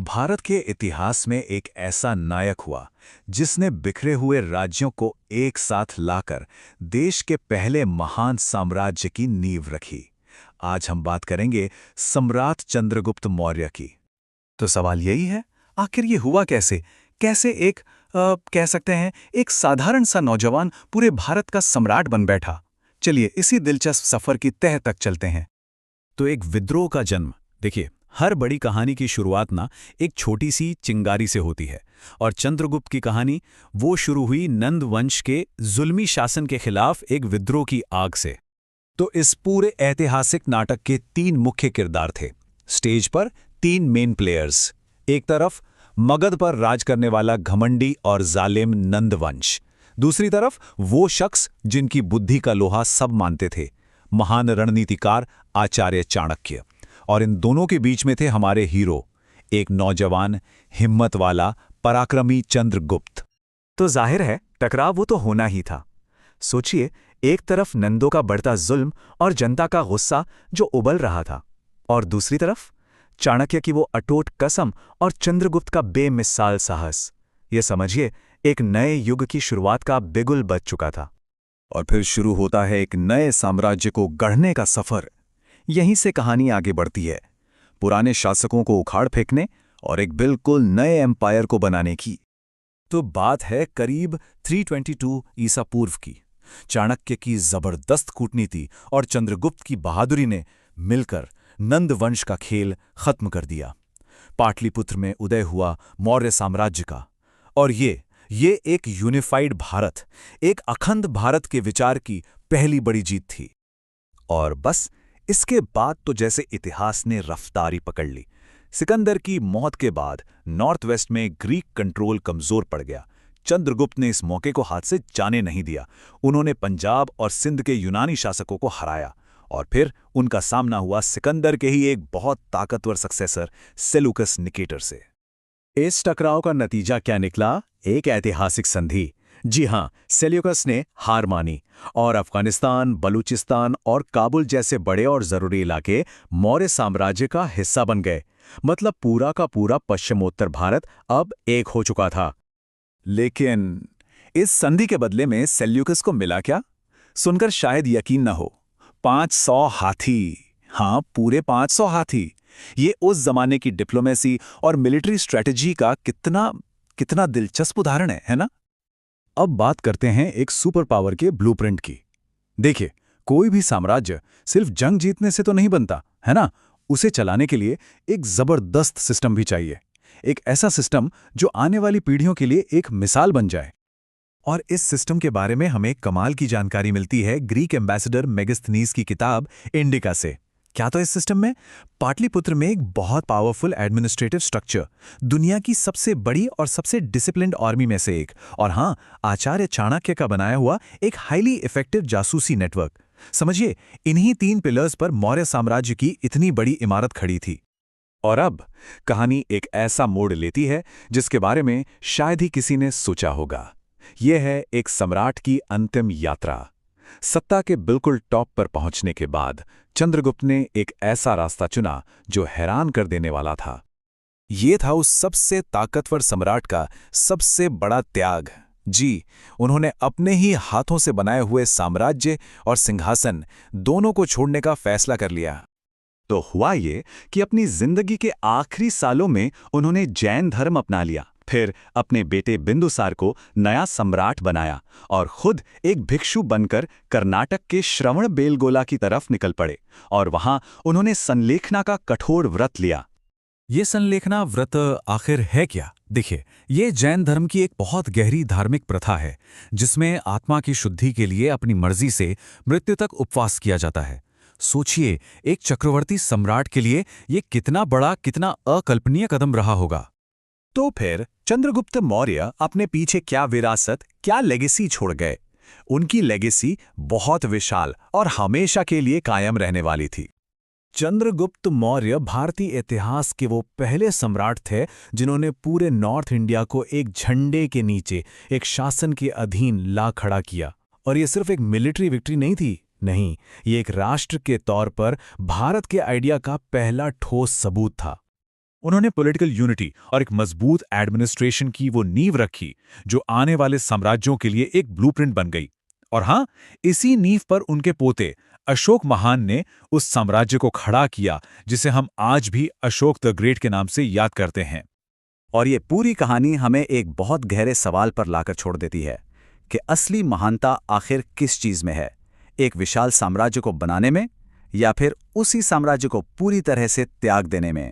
भारत के इतिहास में एक ऐसा नायक हुआ जिसने बिखरे हुए राज्यों को एक साथ लाकर देश के पहले महान साम्राज्य की नींव रखी। आज हम बात करेंगे सम्राट चंद्रगुप्त मौर्य की। तो सवाल यही है, आखिर ये हुआ कैसे? कैसे एक कह सकते हैं एक साधारण सा नौजवान पूरे भारत का सम्राट बन बैठा? चलिए इसी दिलचस्प सफर की तह तक चलते हैं। तो एक विद्रोह का जन्म। देखिए, हर बड़ी कहानी की शुरुआत ना एक छोटी सी चिंगारी से होती है, और चंद्रगुप्त की कहानी वो शुरू हुई नंद वंश के जुल्मी शासन के खिलाफ एक विद्रोह की आग से। तो इस पूरे ऐतिहासिक नाटक के तीन मुख्य किरदार थे। स्टेज पर तीन मेन प्लेयर्स। एक तरफ मगध पर राज करने वाला घमंडी और जालिम नंदवंश, दूसरी तरफ वो शख्स जिनकी बुद्धि का लोहा सब मानते थे, महान रणनीतिकार आचार्य चाणक्य। और इन दोनों के बीच में थे हमारे हीरो, एक नौजवान, हिम्मत वाला, पराक्रमी चंद्रगुप्त। तो जाहिर है टकराव वो तो होना ही था। सोचिए, एक तरफ नंदों का बढ़ता जुल्म और जनता का गुस्सा जो उबल रहा था, और दूसरी तरफ चाणक्य की वो अटूट कसम और चंद्रगुप्त का बेमिसाल साहस। ये समझिए, एक नए युग की शुरुआत का बिगुल बज चुका था। और फिर शुरू होता है एक नए साम्राज्य को गढ़ने का सफर। यहीं से कहानी आगे बढ़ती है, पुराने शासकों को उखाड़ फेंकने और एक बिल्कुल नए एम्पायर को बनाने की। तो बात है करीब 322 ईसा पूर्व की। चाणक्य की जबरदस्त कूटनीति और चंद्रगुप्त की बहादुरी ने मिलकर नंद वंश का खेल खत्म कर दिया। पाटलिपुत्र में उदय हुआ मौर्य साम्राज्य का। और ये एक यूनिफाइड भारत, एक अखंड भारत के विचार की पहली बड़ी जीत थी। और बस इसके बाद तो जैसे इतिहास ने रफ्तारी पकड़ ली। सिकंदर की मौत के बाद नॉर्थ वेस्ट में ग्रीक कंट्रोल कमजोर पड़ गया। चंद्रगुप्त ने इस मौके को हाथ से जाने नहीं दिया। उन्होंने पंजाब और सिंध के यूनानी शासकों को हराया, और फिर उनका सामना हुआ सिकंदर के ही एक बहुत ताकतवर सक्सेसर सेलुकस निकेटर से। इस टकराव का नतीजा क्या निकला? एक ऐतिहासिक संधि। जी हां, सेल्यूकस ने हार मानी और अफगानिस्तान, बलूचिस्तान और काबुल जैसे बड़े और जरूरी इलाके मौर्य साम्राज्य का हिस्सा बन गए। मतलब पूरा का पूरा पश्चिमोत्तर भारत अब एक हो चुका था। लेकिन इस संधि के बदले में सेल्यूकस को मिला क्या? सुनकर शायद यकीन न हो। 500 हाथी। हाँ, पूरे 500 हाथी। ये उस जमाने की डिप्लोमेसी और मिलिट्री स्ट्रेटजी का कितना दिलचस्प उदाहरण है ना? अब बात करते हैं एक सुपर पावर के ब्लूप्रिंट की। देखिए, कोई भी साम्राज्य सिर्फ जंग जीतने से तो नहीं बनता, है ना? उसे चलाने के लिए एक जबरदस्त सिस्टम भी चाहिए। एक ऐसा सिस्टम जो आने वाली पीढ़ियों के लिए एक मिसाल बन जाए। और इस सिस्टम के बारे में हमें कमाल की जानकारी मिलती है ग्रीक एम्बेसडर मेगास्थनीज की किताब इंडिका से। क्या तो इस सिस्टम में पाटलिपुत्र में एक बहुत पावरफुल एडमिनिस्ट्रेटिव स्ट्रक्चर, दुनिया की सबसे बड़ी और सबसे डिसिप्लिन्ड आर्मी में से एक, और हाँ, आचार्य चाणक्य का बनाया हुआ एक हाईली इफेक्टिव जासूसी नेटवर्क। समझिए, इन्हीं 3 पिलर्स पर मौर्य साम्राज्य की इतनी बड़ी इमारत खड़ी थी। और अब कहानी एक ऐसा मोड़ लेती है जिसके बारे में शायद ही किसी ने सोचा होगा। यह है एक सम्राट की अंतिम यात्रा। सत्ता के बिल्कुल टॉप पर पहुंचने के बाद चंद्रगुप्त ने एक ऐसा रास्ता चुना जो हैरान कर देने वाला था। ये था उस सबसे ताकतवर सम्राट का सबसे बड़ा त्याग। जी, उन्होंने अपने ही हाथों से बनाए हुए साम्राज्य और सिंहासन दोनों को छोड़ने का फैसला कर लिया। तो हुआ ये कि अपनी जिंदगी के आखिरी सालों में उन्होंने जैन धर्म अपना लिया, फिर अपने बेटे बिंदुसार को नया सम्राट बनाया और खुद एक भिक्षु बनकर कर्नाटक के श्रवणबेलगोला की तरफ निकल पड़े। और वहां उन्होंने संलेखना का कठोर व्रत लिया। ये संलेखना व्रत आखिर है क्या? देखिए, ये जैन धर्म की एक बहुत गहरी धार्मिक प्रथा है जिसमें आत्मा की शुद्धि के लिए अपनी मर्जी से मृत्यु तक उपवास किया जाता है। सोचिए, एक चक्रवर्ती सम्राट के लिए ये कितना बड़ा, कितना अकल्पनीय कदम रहा होगा। तो फिर चंद्रगुप्त मौर्य अपने पीछे क्या विरासत, क्या लेगेसी छोड़ गए? उनकी लेगेसी बहुत विशाल और हमेशा के लिए कायम रहने वाली थी। चंद्रगुप्त मौर्य भारतीय इतिहास के वो पहले सम्राट थे जिन्होंने पूरे नॉर्थ इंडिया को एक झंडे के नीचे, एक शासन के अधीन ला खड़ा किया। और ये सिर्फ एक मिलिट्री विक्ट्री नहीं थी, नहीं, ये एक राष्ट्र के तौर पर भारत के आइडिया का पहला ठोस सबूत था। उन्होंने पॉलिटिकल यूनिटी और एक मजबूत एडमिनिस्ट्रेशन की वो नींव रखी जो आने वाले साम्राज्यों के लिए एक ब्लूप्रिंट बन गई। और हाँ, इसी नींव पर उनके पोते अशोक महान ने उस साम्राज्य को खड़ा किया जिसे हम आज भी अशोक द ग्रेट के नाम से याद करते हैं। और ये पूरी कहानी हमें एक बहुत गहरे सवाल पर लाकर छोड़ देती है कि असली महानता आखिर किस चीज में है, एक विशाल साम्राज्य को बनाने में या फिर उसी साम्राज्य को पूरी तरह से त्याग देने में।